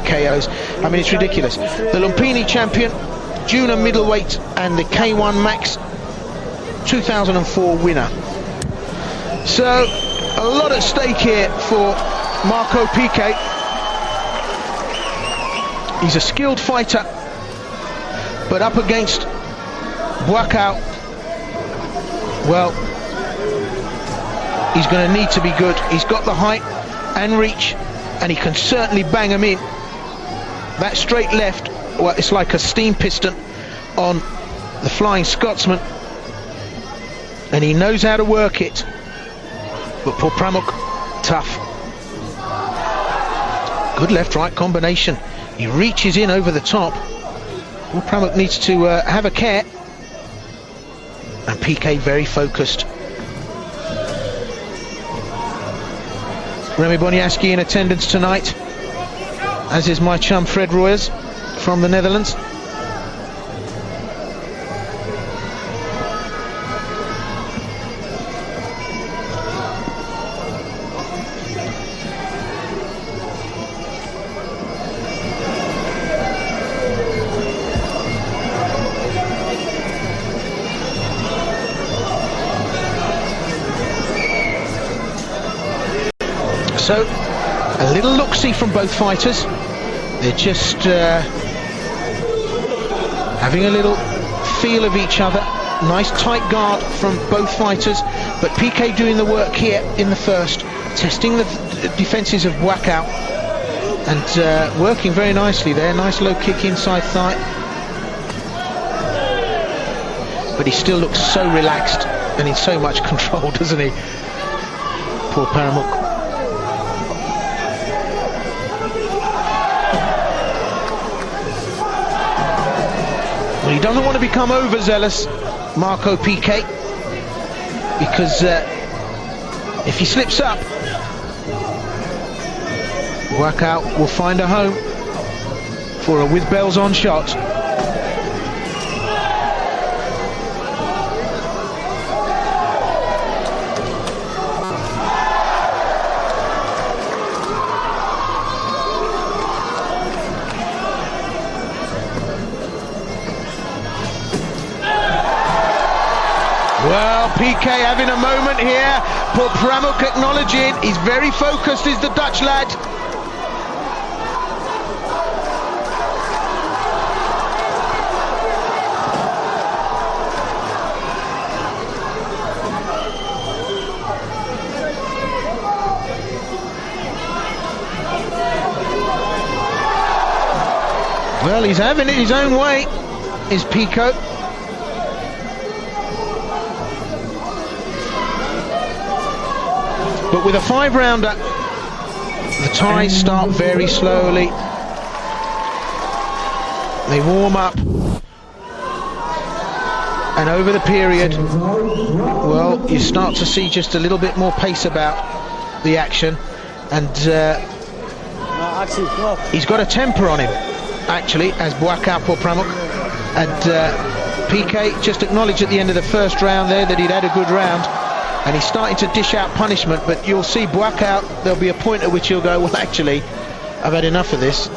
KOs. I mean, it's ridiculous. The Lumpini champion, junior middleweight, and the K1 Max 2004 winner. So a lot at stake here for Marco Pique. He's a skilled fighter, but up against buakaw, well, he's going to need to be good. He's got the height and reach, and he can certainly bang him in. That straight left, well, it's like a steam piston on the Flying Scotsman, and he knows how to work it. But poor Pramuk, tough. Good left-right combination. He reaches in over the top. Poor Pramuk needs to have a care. And Pique very focused. Remy Boniaski in attendance tonight, as is my chum Fred Royers from the Netherlands. So, a little look-see from both fighters. They're just having a little feel of each other. Nice tight guard from both fighters, but Pique doing the work here in the first, testing the defences of buakaw, and working very nicely there. Nice low kick inside thigh. But he still looks so relaxed and in so much control, doesn't he? Poor Pramuk. Well, he doesn't want to become overzealous, Marco Pique, because if he slips up, buakaw will find a home for a with bells on shot. Well, Pique having a moment here. Poor Pramuk acknowledging he's very focused, is the Dutch lad. Well, he's having it his own way, is Pique. But with a 5-rounder, the ties start very slowly. They warm up. And over the period, well, you start to see just a little bit more pace about the action. And he's got a temper on him, actually, as buakaw, poor Pramuk. And Pique just acknowledged at the end of the first round there that he'd had a good round. And he's starting to dish out punishment, but you'll see buakaw, there'll be a point at which he'll go, well, actually, I've had enough of this.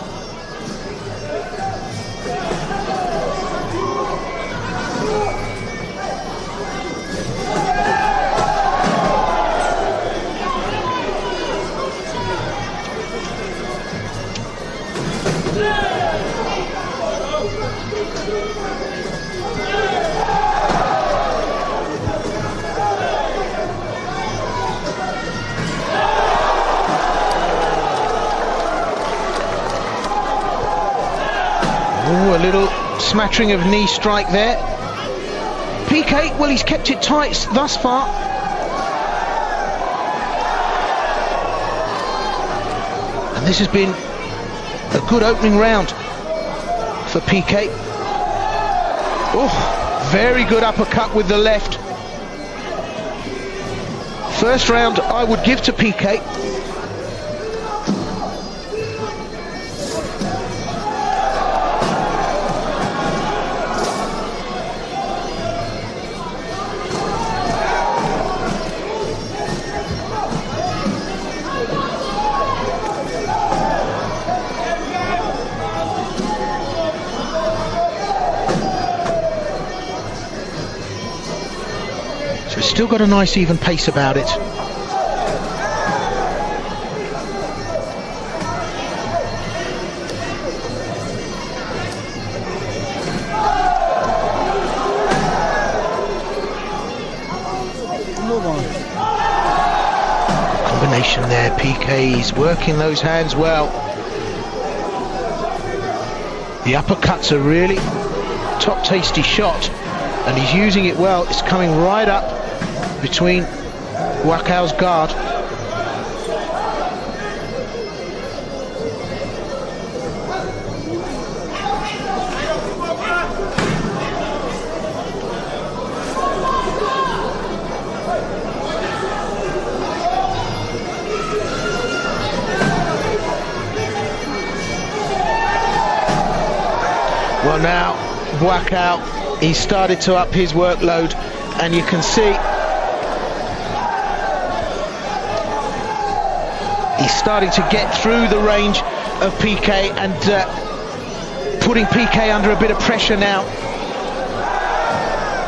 Ooh, a little smattering of knee strike there. Pique, well, he's kept it tight thus far. And this has been a good opening round for Pique. Oh, very good uppercut with the left. First round I would give to Pique. still got a nice even pace about it. Combination there, Pique, he's working those hands well. The uppercut's a really top tasty shot, and he's using it well. It's coming right up between Buakaw's guard. Well, now Buakaw, he's started to up his workload, and you can see he's starting to get through the range of Pique and putting Pique under a bit of pressure now.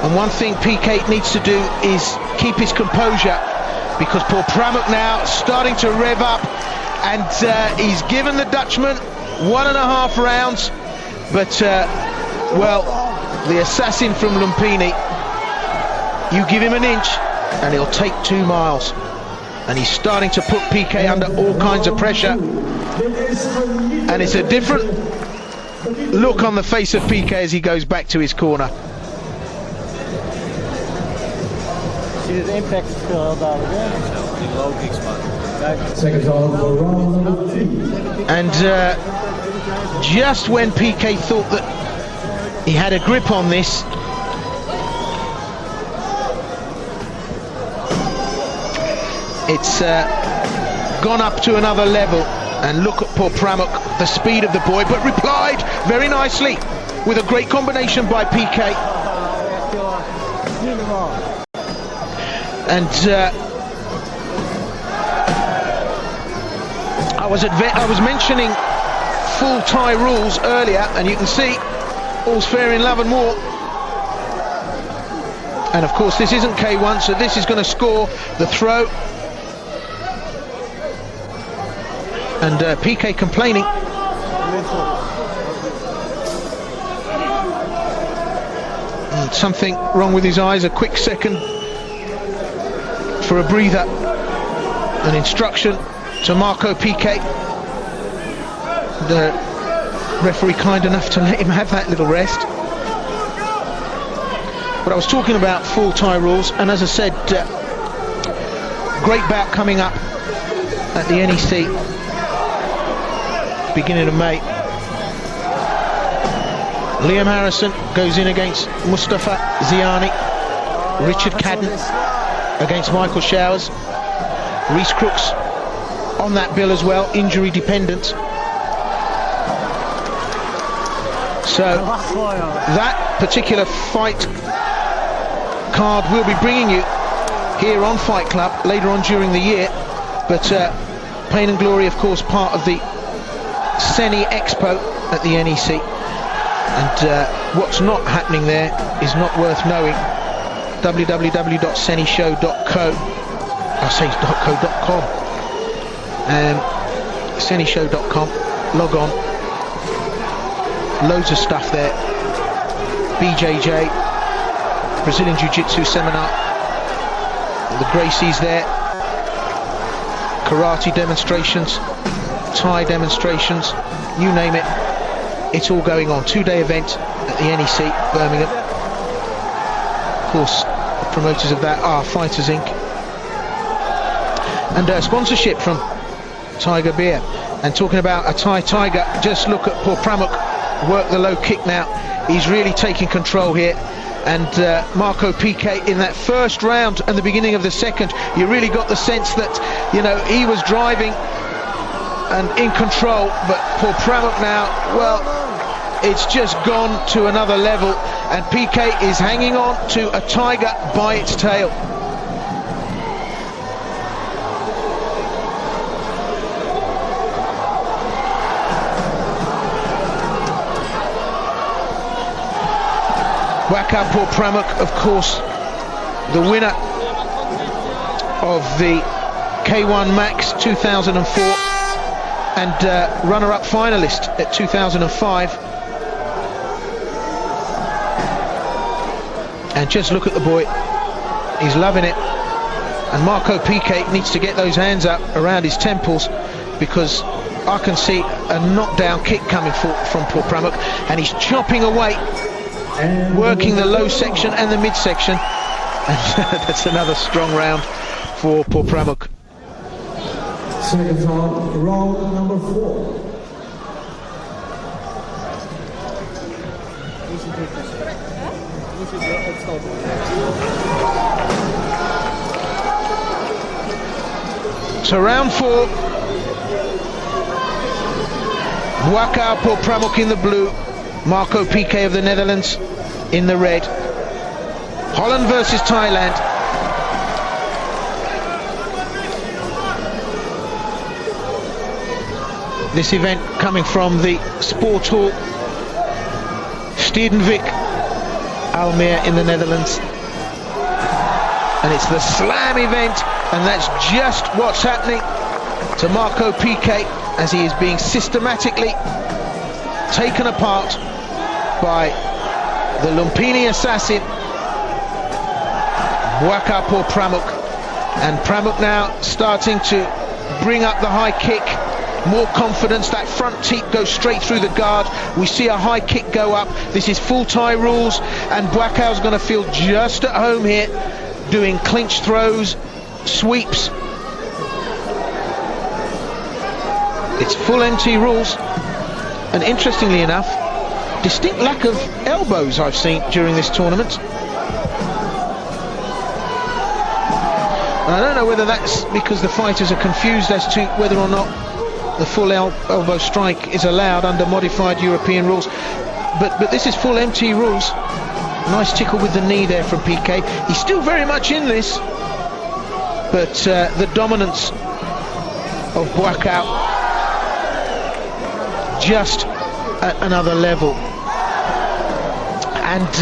And one thing Pique needs to do is keep his composure, because Paul Pramuk now starting to rev up, and he's given the Dutchman 1.5 rounds. But, well, the assassin from Lumpini, you give him an inch and he'll take 2 miles. And he's starting to put Pique under all kinds of pressure. And it's a different look on the face of Pique as he goes back to his corner. See the impact and just when Pique thought that he had a grip on this, it's gone up to another level. And look at Paul Pramuk, the speed of the boy, but replied very nicely with a great combination by Pique. And I was mentioning full Thai rules earlier, and you can see all's fair in love and war. And of course this isn't K1, so this is going to score the throw. And Pique complaining. And something wrong with his eyes, a quick second for a breather. An instruction to Marco Pique. The referee kind enough to let him have that little rest. But I was talking about full Thai rules, and as I said, great bout coming up at the NEC beginning of May. Liam Harrison goes in against Mustafa Ziani. Richard Cadden against Michael Showers. Reece Crooks on that bill as well, injury dependent. So that particular fight card will be bringing you here on Fight Club later on during the year. But Pain and Glory, of course, part of the Seni Expo at the NEC. And what's not happening there is not worth knowing. www.senishow.co. I'll say .co.com. Senishow.com. Log on. Loads of stuff there. BJJ, Brazilian Jiu-Jitsu seminar. The Gracies there. Karate demonstrations, Thai demonstrations, you name it. It's all going on. 2-day event at the NEC, Birmingham. Of course, the promoters of that are Fighters Inc. And sponsorship from Tiger Beer. And talking about a Thai tiger, just look at Paul Pramuk work the low kick now. He's really taking control here. And Marco Pique in that first round and the beginning of the second, you really got the sense that, you know, he was driving and in control, but Paul Pramuk now, well, it's just gone to another level, and Pique is hanging on to a tiger by its tail. Buakaw Paul Pramuk, of course, the winner of the K1 Max 2004 and runner-up finalist at 2005. And just look at the boy, he's loving it. And Marco Pique needs to get those hands up around his temples, because I can see a knockdown kick coming from poor Pramuk, and he's chopping away, working the low section and the mid section, and that's another strong round for poor Pramuk. Second round number 4. So round 4, buakaw poor Pramuk in the blue, Marco Pique of the Netherlands in the red. Holland versus Thailand. This event coming from the Sport Hall Stedenwijk, Almere in the Netherlands. And it's the slam event, and that's just what's happening to Marco Pique as he is being systematically taken apart by the Lumpini assassin, buakaw poor Pramuk. And Pramuk now starting to bring up the high kick. More confidence, that front teep goes straight through the guard. We see a high kick go up. This is full Thai rules, and buakaw's going to feel just at home here, doing clinch throws, sweeps. It's full MT rules, and interestingly enough, distinct lack of elbows I've seen during this tournament. And I don't know whether that's because the fighters are confused as to whether or not the full elbow strike is allowed under modified European rules, but this is full MT rules. Nice tickle with the knee there from Pique. He's still very much in this, but the dominance of buakaw just at another level. And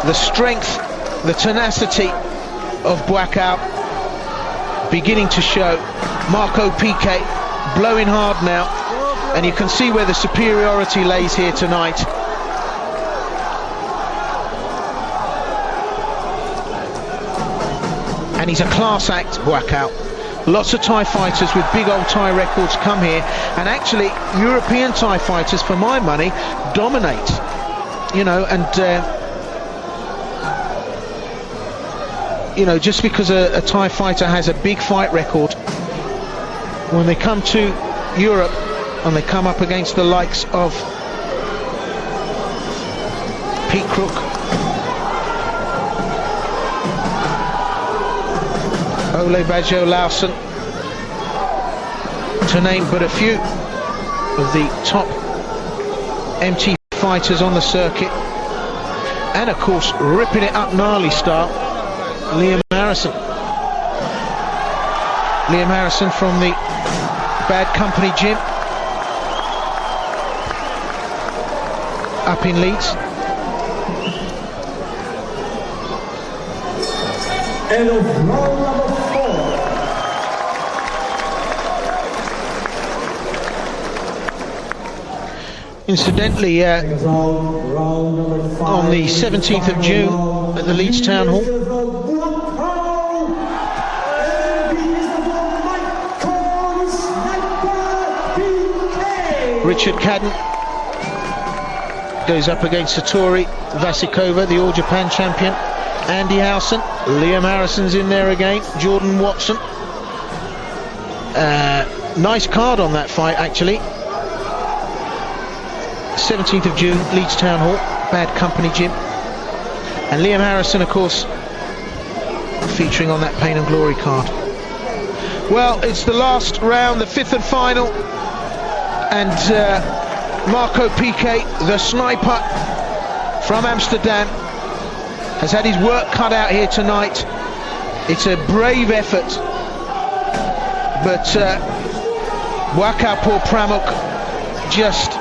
the strength, the tenacity of buakaw beginning to show. Marco Pique blowing hard now, and you can see where the superiority lays here tonight. And he's a class act, buakaw. Lots of Thai fighters with big old Thai records come here, and actually European Thai fighters, for my money, dominate. You know, and you know, just because a Thai fighter has a big fight record, when they come to Europe and they come up against the likes of Pete Crook, Ole Bajo Lawson, to name but a few of the top MT fighters on the circuit, and of course ripping it up gnarly style, Liam Harrison. Liam Harrison from the Bad Company gym up in Leeds. And of round number 4. Incidentally, on the 17th of June at the Leeds Town Hall, Richard Cadden goes up against Satori Vasikova, the All Japan champion. Andy Howson, Liam Harrison's in there again, Jordan Watson. Nice card on that fight, actually. 17th of June, Leeds Town Hall, Bad Company gym. And Liam Harrison, of course, featuring on that Pain and Glory card. Well, it's the last round, the 5th and final. And Marco Pique, the sniper from Amsterdam, has had his work cut out here tonight. It's a brave effort, but buakaw poor Pramuk just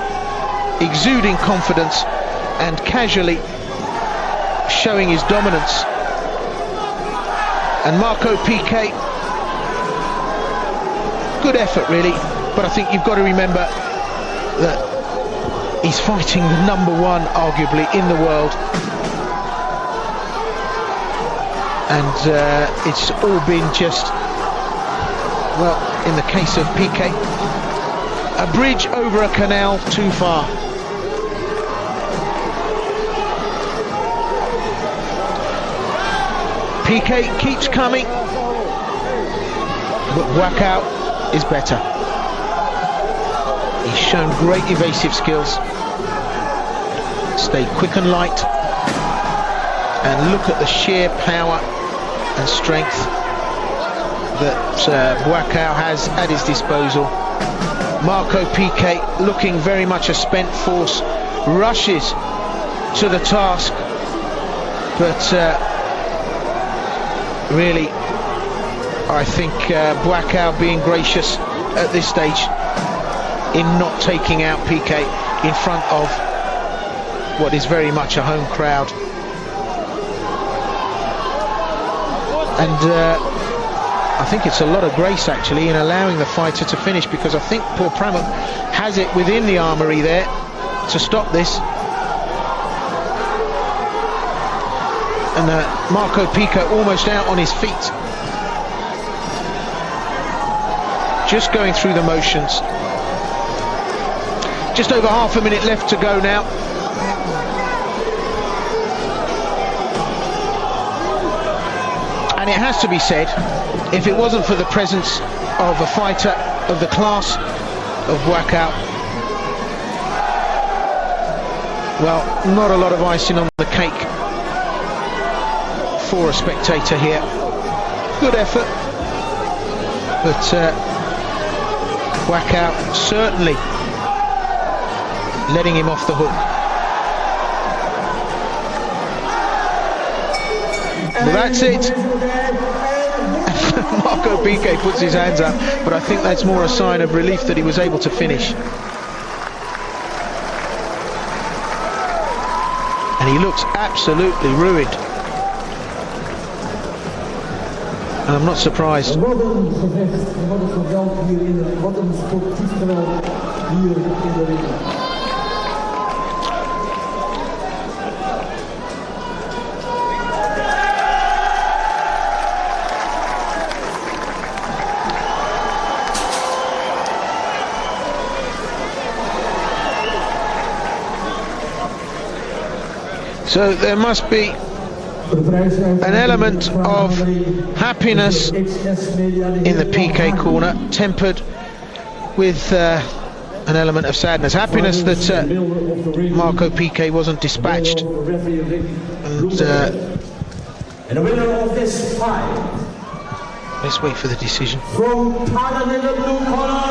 exuding confidence and casually showing his dominance And Marco Pique, good effort really, but I think you've got to remember that he's fighting the number one, arguably, in the world. And it's all been just, well, in the case of Pique, a bridge over a canal too far. Pique keeps coming, but buakaw is better. He's shown great evasive skills, stayed quick and light, and look at the sheer power and strength that buakaw has at his disposal. Marco Pique, looking very much a spent force, rushes to the task, but really, I think buakaw being gracious at this stage in not taking out Pique in front of what is very much a home crowd. And I think it's a lot of grace actually in allowing the fighter to finish, because I think poor Pramuk has it within the armoury there to stop this. And Marco Pique almost out on his feet, just going through the motions. Just over half a minute left to go now. And it has to be said, if it wasn't for the presence of a fighter of the class of buakaw, well, not a lot of icing on the cake for a spectator here. Good effort, but buakaw certainly letting him off the hook. Well, that's it. Marco Pique puts his hands up, but I think that's more a sign of relief that he was able to finish. And he looks absolutely ruined. And I'm not surprised. So there must be an element of happiness in the Pique corner, tempered with an element of sadness. Happiness that Marco Pique wasn't dispatched. And the winner of this fight, let's wait for the decision. from Thailand in the blue corner,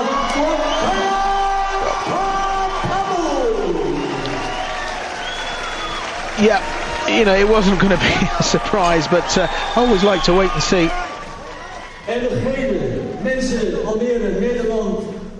Yeah, you know, it wasn't going to be a surprise, but I always like to wait and see. en degene, mensen, Almere.